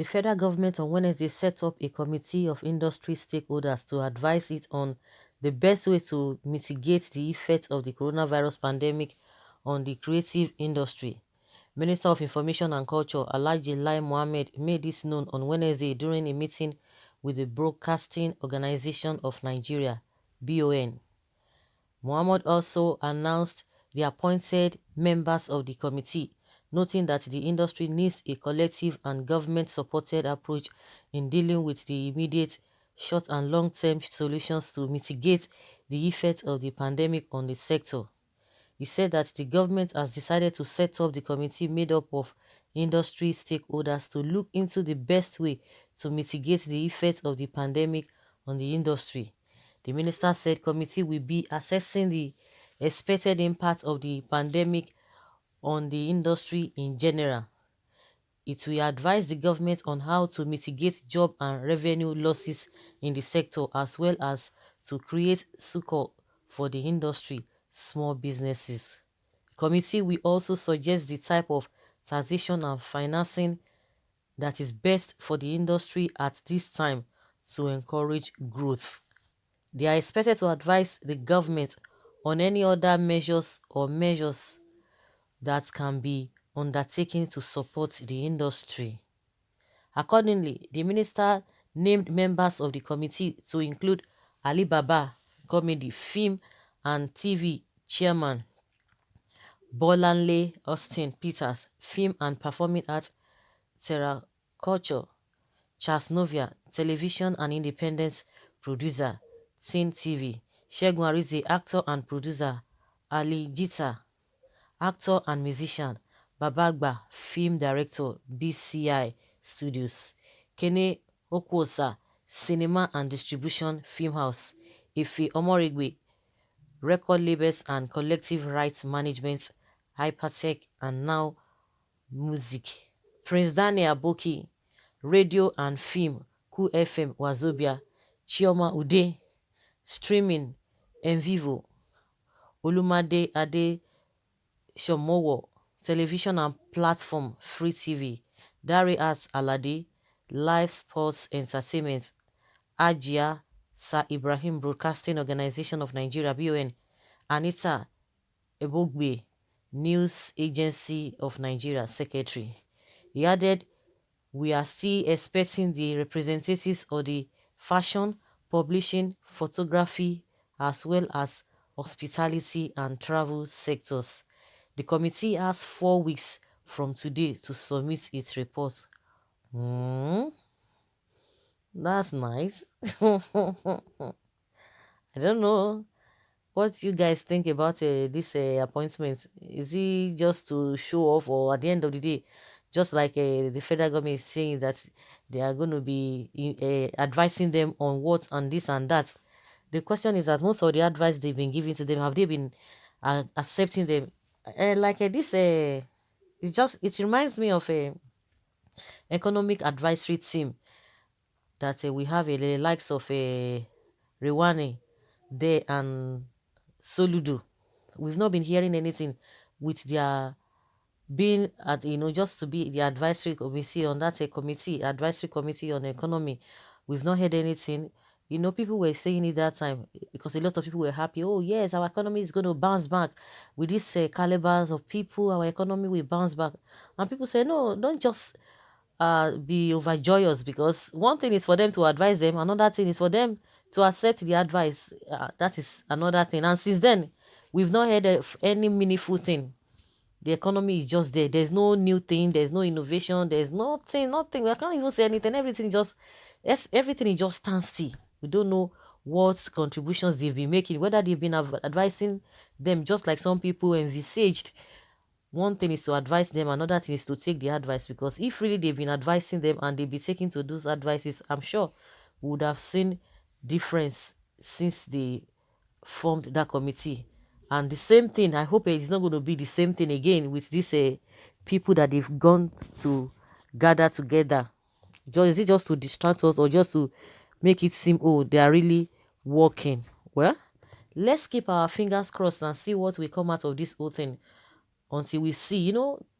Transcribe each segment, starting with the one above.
federal government on Wednesday set up a committee of industry stakeholders to advise it on the best way to mitigate the effects of the coronavirus pandemic on the creative industry. Minister of Information and Culture Alhaji Lai Mohammed made this known on Wednesday during a meeting with the Broadcasting Organization of Nigeria (BON). Mohammed also announced the appointed members of the committee, noting that the industry needs a collective and government-supported approach in dealing with the immediate, short and long-term solutions to mitigate the effects of the pandemic on the sector. He said that the government has decided to set up the committee made up of industry stakeholders to look into the best way to mitigate the effects of the pandemic on the industry. The minister said committee will be assessing the expected impact of the pandemic on the industry in general. It will advise the government on how to mitigate job and revenue losses in the sector as well as to create succor for the industry, small businesses. The committee will also suggest the type of taxation and financing that is best for the industry at this time to encourage growth. They are expected to advise the government on any other measures that can be undertaken to support the industry. Accordingly, the minister named members of the committee to include Alibaba Comedy, Film and TV Chairman Bolanle Austin Peters, Film and Performing Arts Culture Charles Novia, Television and Independent Producer, Teen TV, Segun Arinze, Actor and Producer, Ali Jita, Actor and Musician, Babagba, Film Director, BCI Studios, Kene Okwosa, Cinema and Distribution Film House, Ife Omorigwe, Record Labels and Collective Rights Management, Hypertech and Now Music, Prince Daniel Aboki, Radio and Film, Cool FM Wazobia, Chioma Ude, Streaming, Envivo, Olumade Ade Shomowo, Television and Platform, Free TV, Dari Arts Alade, Live Sports Entertainment, Ajia, Sir Ibrahim Broadcasting Organization of Nigeria, BON, Anita Ebogbe, News Agency of Nigeria, Secretary. He added, we are still expecting the representatives of the fashion, publishing, photography, as well as hospitality and travel sectors. The committee has 4 weeks from today to submit its report. That's nice. I don't know what you guys think about this appointment. Is it just to show off, or at the end of the day, just like the federal government is saying that they are going to be advising them on what and this and that? The question is that most of the advice they've been giving to them, have they been accepting them? It reminds me of a economic advisory team that we have the likes of Rewani there and Soludo. We've not been hearing anything with their being at, just to be the advisory committee on that advisory committee on economy. We've not heard anything. People were saying it that time because a lot of people were happy. Oh yes, our economy is going to bounce back with this calibers of people. Our economy will bounce back, and people say no, don't just be overjoyous, because one thing is for them to advise them, another thing is for them to accept the advice. That is another thing. And since then, we've not heard of any meaningful thing. The economy is just there. There's no new thing. There's no innovation. There's nothing. I can't even say anything. Everything is just standstill. We don't know what contributions they've been making, whether they've been advising them just like some people envisaged. One thing is to advise them, another thing is to take the advice, because if really they've been advising them and they've been taking to those advices, I'm sure we would have seen difference since they formed that committee. And the same thing, I hope it's not going to be the same thing again with these people that they've gone to gather together. Is it just to distract us, or just to make it seem, oh, they are really working? Well, let's keep our fingers crossed and see what will come out of this whole thing until we see.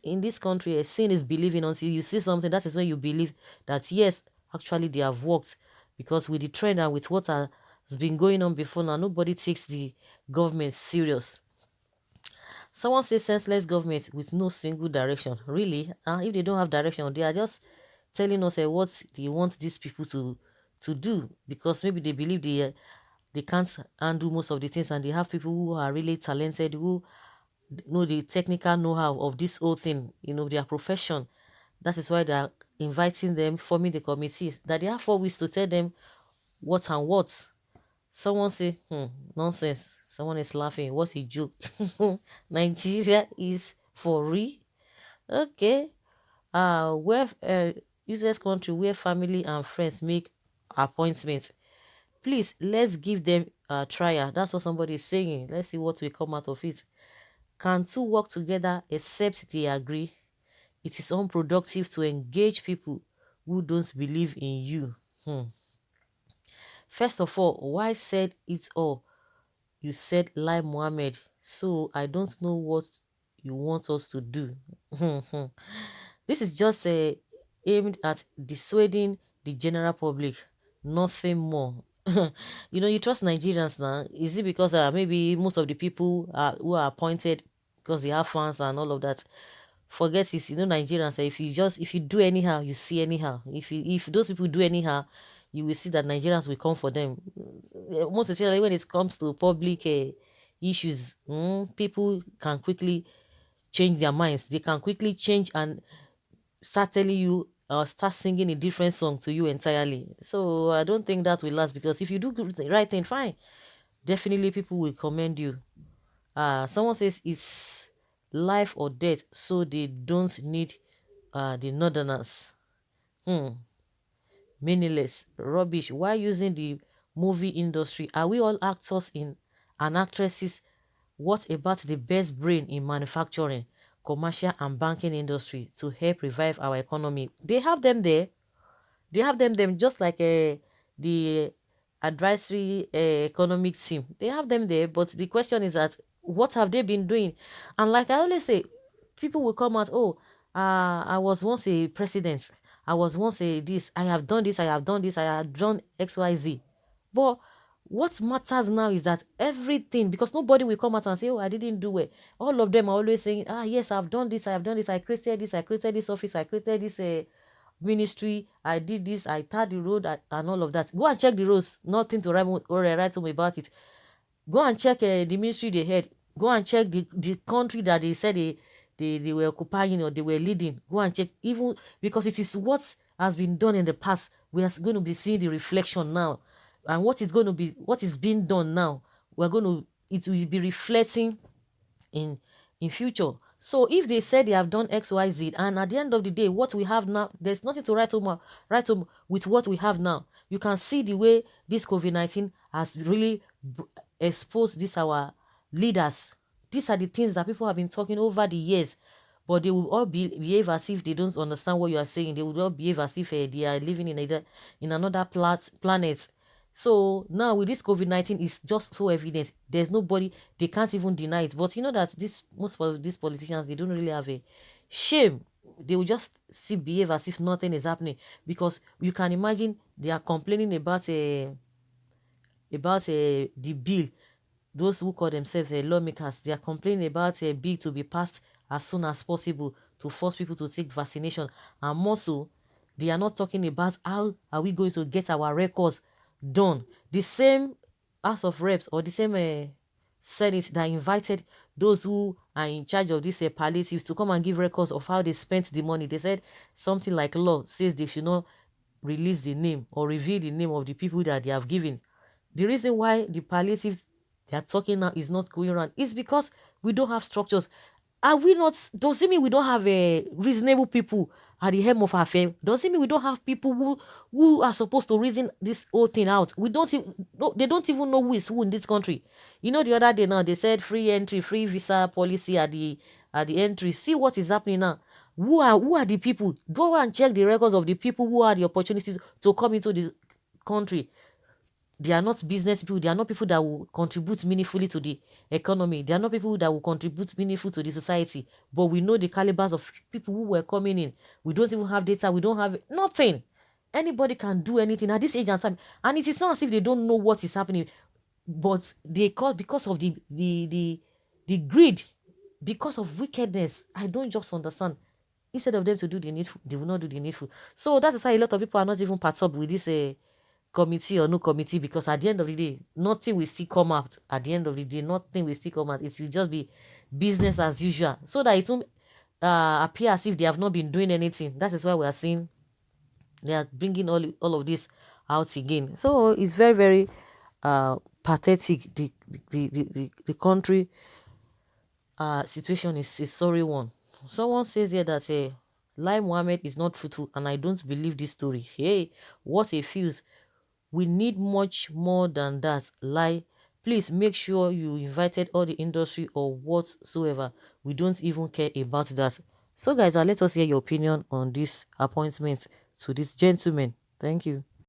in this country, seeing is believing. Until you see something, that is when you believe that yes, actually they have worked. Because with the trend and with what has been going on before now, nobody takes the government serious. Someone says senseless government with no single direction. Really? If they don't have direction, they are just telling us what they want these people to do, because maybe they believe they can't handle most of the things, and they have people who are really talented, who know the technical know-how of this whole thing, their profession. That is why they are inviting them, forming the committees, that they have 4 weeks to tell them what and what. Someone say, nonsense. Someone is laughing. What's a joke? Nigeria is for real? Okay. Where useless country where family and friends make appointments. Please, let's give them a trial. That's what somebody is saying. Let's see what will come out of it. Can two work together except they agree? It is unproductive to engage people who don't believe in you. First of all, why said it all? You said Lai Mohammed, so I don't know what you want us to do. This is just aimed at dissuading the general public, nothing more. You trust Nigerians now. Is it because maybe most of the people who are appointed because they have fans and all of that? Forget it. Nigerians. If you do anyhow, you see anyhow. If those people do anyhow, you will see that Nigerians will come for them. Most especially when it comes to public issues, people can quickly change their minds. They can quickly change and start telling you or start singing a different song to you entirely. So I don't think that will last, because if you do the right thing, fine. Definitely people will commend you. Someone says it's life or death, so they don't need the northerners. Meaningless rubbish. Why using the movie industry? Are we all actors in and actresses? What about the best brain in manufacturing, commercial and banking industry to help revive our economy? They have them there. They have them just like the advisory economic team. They have them there, but the question is that what have they been doing? And like I always say, people will come out, oh, I was once a president. I was once a this. I have done this. I have done this. I have done X, Y, Z. But what matters now is that everything, because nobody will come out and say, oh, I didn't do it. All of them are always saying, yes, I've done this. I have done this. I created this. I created this office. I created this ministry, I did this, I tarred the road, and all of that. Go and check the roads. Nothing to write home about it. Go and check the ministry they had. Go and check the country that they said they were occupying or they were leading. Go and check, even because it is what has been done in the past. We are going to be seeing the reflection now, and what is being done now. It will be reflecting in future. So if they said they have done XYZ, and at the end of the day, what we have now, there's nothing to write home with what we have now. You can see the way this COVID-19 has really exposed this our leaders. These are the things that people have been talking over the years, but they will all behave as if they don't understand what you are saying. They will all behave as if they are living in another planet. So now with this COVID-19, it's just so evident. There's nobody, they can't even deny it. But you know that most of these politicians, they don't really have a shame. They will just behave as if nothing is happening. Because you can imagine they are complaining about the bill. Those who call themselves lawmakers, they are complaining about a bill to be passed as soon as possible to force people to take vaccination. And more so, they are not talking about how are we going to get our records done. The same House of Reps or the same Senate that invited those who are in charge of these palliatives to come and give records of how they spent the money. They said something like law says they should not release the name or reveal the name of the people that they have given. The reason why the palliatives they are talking now is not going around is because we don't have structures. Are we not? Does it mean we don't have reasonable people at the helm of our affair? Does it mean we don't have people who are supposed to reason this whole thing out? We don't even, no, they don't even know who is who in this country. The other day now they said free entry, free visa policy at the entry. See what is happening now. Who are the people? Go and check the records of the people who had the opportunities to come into this country. They are not business people. They are not people that will contribute meaningfully to the economy. They are not people that will contribute meaningful to the society. But we know the calibers of people who were coming in. We don't even have data. We don't have nothing. Anybody can do anything at this age and time. And it is not as if they don't know what is happening. But they call because of the greed, because of wickedness. I don't just understand. Instead of them to do the needful, they will not do the needful. So that is why a lot of people are not even perturbed with this committee or no committee, because at the end of the day, nothing will still come out. At the end of the day, nothing will still come out. It will just be business as usual. So that it won't appear as if they have not been doing anything. That is why we are seeing they are bringing all of this out again. So it's very, very pathetic. The country situation is a sorry one. Someone says here that Lai Mohammed is not fruitful, and I don't believe this story. Hey, what a fuse. We need much more than that. Lai, please make sure you invited all the industry or whatsoever. We don't even care about that. So guys, let us hear your opinion on this appointment to this gentleman. Thank you.